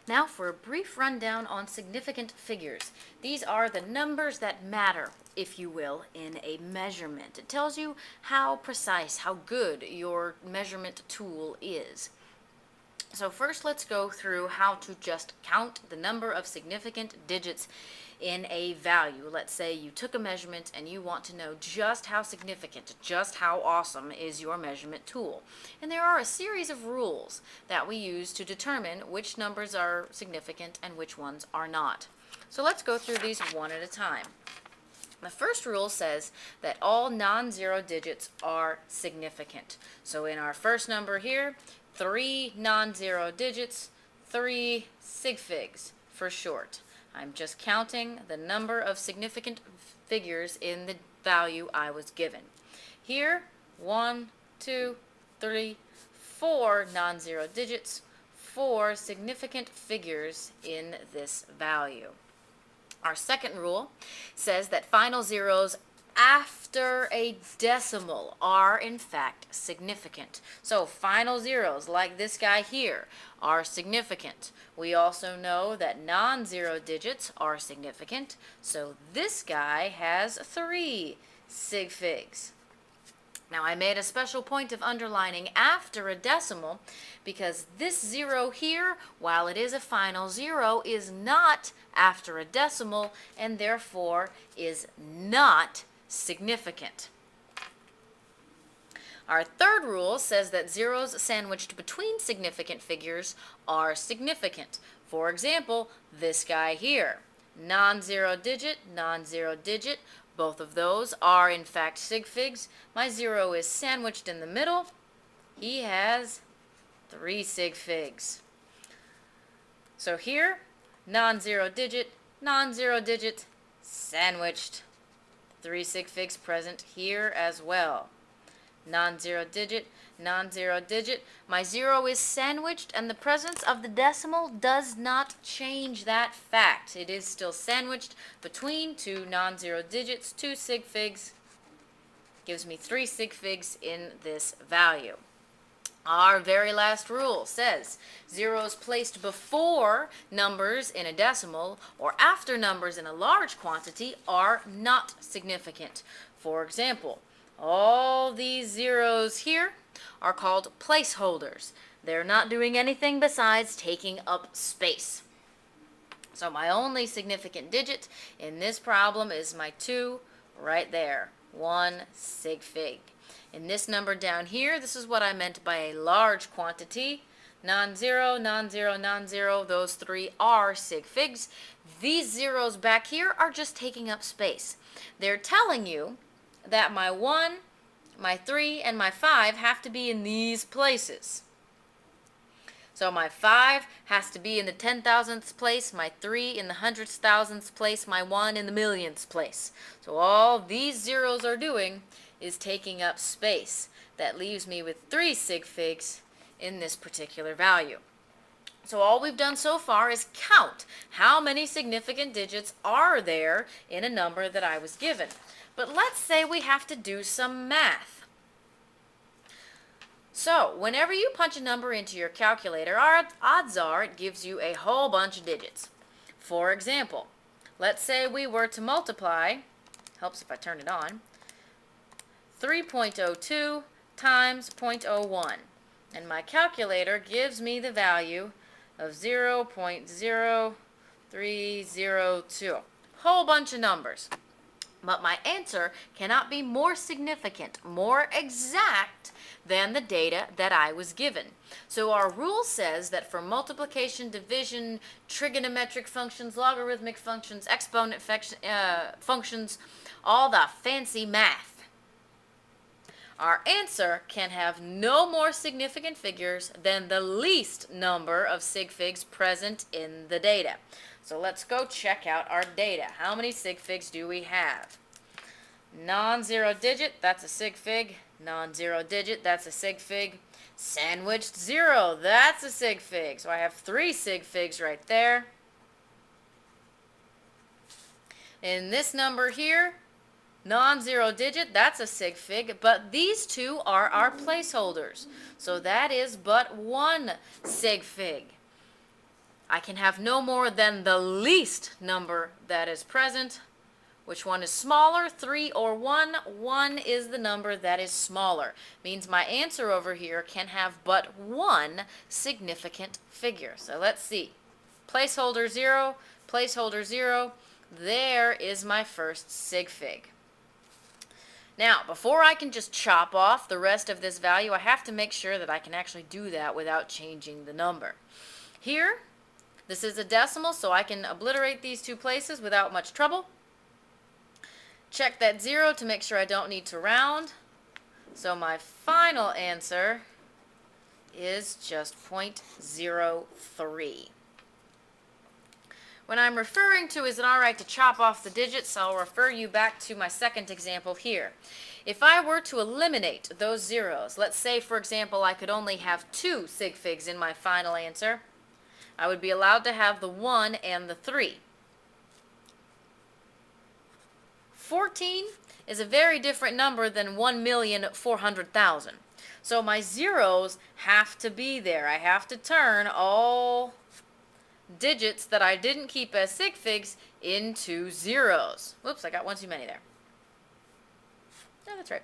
Now for a brief rundown on significant figures. These are the numbers that matter, if you will, in a measurement. It tells you how precise, how good your measurement tool is. So first let's go through how to just count the number of significant digits in a value. Let's say you took a measurement and you want to know just how significant, just how awesome is your measurement tool. And there are a series of rules that we use to determine which numbers are significant and which ones are not. So let's go through these one at a time. The first rule says that all non-zero digits are significant. So in our first number here, 3 non-zero digits, 3 sig figs for short. I'm just counting the number of significant figures in the value I was given. Here, 1, 2, 3, 4 non-zero digits, 4 significant figures in this value. Our second rule says that final zeros after a decimal are in fact significant. So final zeros like this guy here are significant. We also know that non-zero digits are significant. So this guy has 3 sig figs. Now I made a special point of underlining after a decimal because this 0 here, while it is a final 0, is not after a decimal and therefore is not significant. Our third rule says that zeros sandwiched between significant figures are significant. For example, this guy here, non-zero digit, non-zero digit, both of those are in fact sig figs. My 0 is sandwiched in the middle. He has 3 sig figs. So here, non-zero digit, sandwiched. 3 sig figs present here as well. Non-zero digit, my 0 is sandwiched, and the presence of the decimal does not change that fact. It is still sandwiched between 2 non-zero digits, 2 sig figs, gives me 3 sig figs in this value. Our very last rule says zeros placed before numbers in a decimal or after numbers in a large quantity are not significant. For example, all these zeros here are called placeholders. They're not doing anything besides taking up space. So my only significant digit in this problem is my 2 right there, 1 sig fig. In this number down here, this is what I meant by a large quantity. Non-zero, non-zero, non-zero, those 3 are sig figs. These zeros back here are just taking up space. They're telling you that my 1, my 3, and my 5 have to be in these places. So my 5 has to be in the 10,000th place, my 3 in the 100,000th place, my 1 in the millionth place. So all these zeros are doing is taking up space. That leaves me with 3 sig figs in this particular value. So all we've done so far is count how many significant digits are there in a number that I was given. But let's say we have to do some math. So whenever you punch a number into your calculator, odds are it gives you a whole bunch of digits. For example, let's say we were to multiply, helps if I turn it on, 3.02 times 0.01. And my calculator gives me the value of 0.0302. Whole bunch of numbers. But my answer cannot be more significant, more exact than the data that I was given. So our rule says that for multiplication, division, trigonometric functions, logarithmic functions, exponent functions, all the fancy math, our answer can have no more significant figures than the least number of sig figs present in the data. So let's go check out our data. How many sig figs do we have? Non-zero digit, that's a sig fig. Non-zero digit, that's a sig fig. Sandwiched 0, that's a sig fig. So I have 3 sig figs right there. In this number here, non-zero digit, that's a sig fig, but these 2 are our placeholders. So that is but 1 sig fig. I can have no more than the least number that is present. Which one is smaller, 3 or 1? 1 is the number that is smaller. Means my answer over here can have but one significant figure. So let's see. Placeholder 0, placeholder 0. There is my first sig fig. Now, before I can just chop off the rest of this value, I have to make sure that I can actually do that without changing the number. Here, this is a decimal, so I can obliterate these two places without much trouble. Check that 0 to make sure I don't need to round. So my final answer is just 0.03. When I'm referring to is it alright to chop off the digits, I'll refer you back to my second example here. If I were to eliminate those zeros, let's say for example I could only have 2 sig figs in my final answer, I would be allowed to have the 1 and the 3. 14 is a very different number than 1,400,000. So my zeros have to be there. I have to turn all digits that I didn't keep as sig figs into zeros. Whoops, I got one too many there. No, that's right.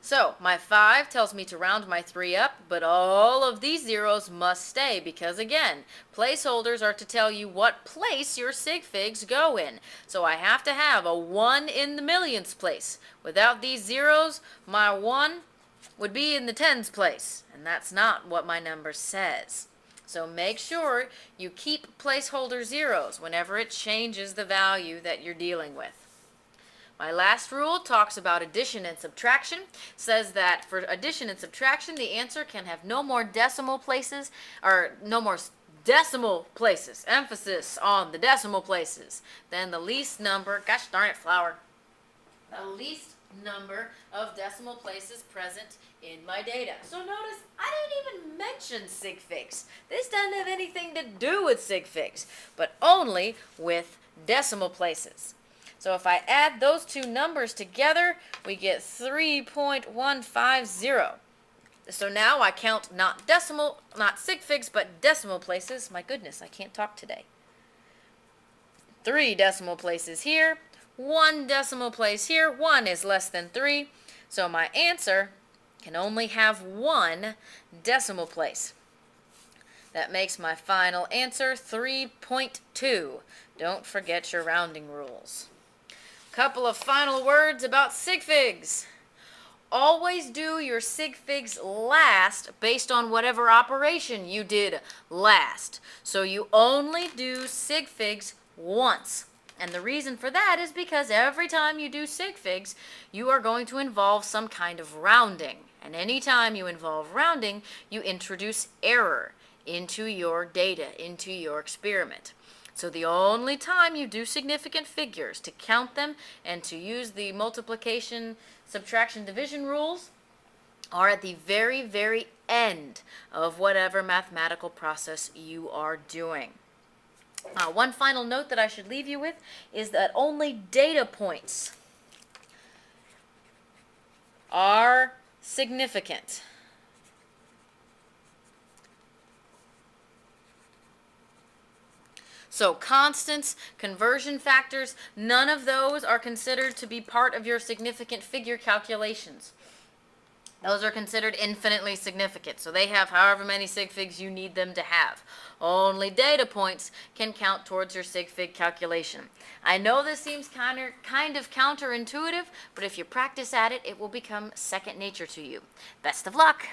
So my 5 tells me to round my 3 up, but all of these zeros must stay because, again, placeholders are to tell you what place your sig figs go in. So I have to have a 1 in the millions place. Without these zeros, my 1 would be in the tens place, and that's not what my number says. So make sure you keep placeholder zeros whenever it changes the value that you're dealing with. My last rule talks about addition and subtraction. Says that for addition and subtraction, the answer can have no more decimal places, or no more decimal places, emphasis on the decimal places, than the least number, gosh darn it, flour, the least number of decimal places present in my data. So notice I didn't even mention sig figs. This doesn't have anything to do with sig figs, but only with decimal places. So if I add those two numbers together, we get 3.150. So now I count not sig figs, but decimal places. My goodness, I can't talk today. 3 decimal places here, 1 decimal place here. 1 is less than 3. So my answer can only have 1 decimal place. That makes my final answer 3.2. Don't forget your rounding rules. Couple of final words about sig figs. Always do your sig figs last based on whatever operation you did last. So you only do sig figs once. And the reason for that is because every time you do sig figs, you are going to involve some kind of rounding. And anytime you involve rounding, you introduce error into your data, into your experiment. So the only time you do significant figures, to count them and to use the multiplication, subtraction, division rules, are at the very, very end of whatever mathematical process you are doing. One final note that I should leave you with is that only data points are significant. So constants, conversion factors, none of those are considered to be part of your significant figure calculations. Those are considered infinitely significant. So they have however many sig figs you need them to have. Only data points can count towards your sig fig calculation. I know this seems kind of counterintuitive, but if you practice at it, it will become second nature to you. Best of luck!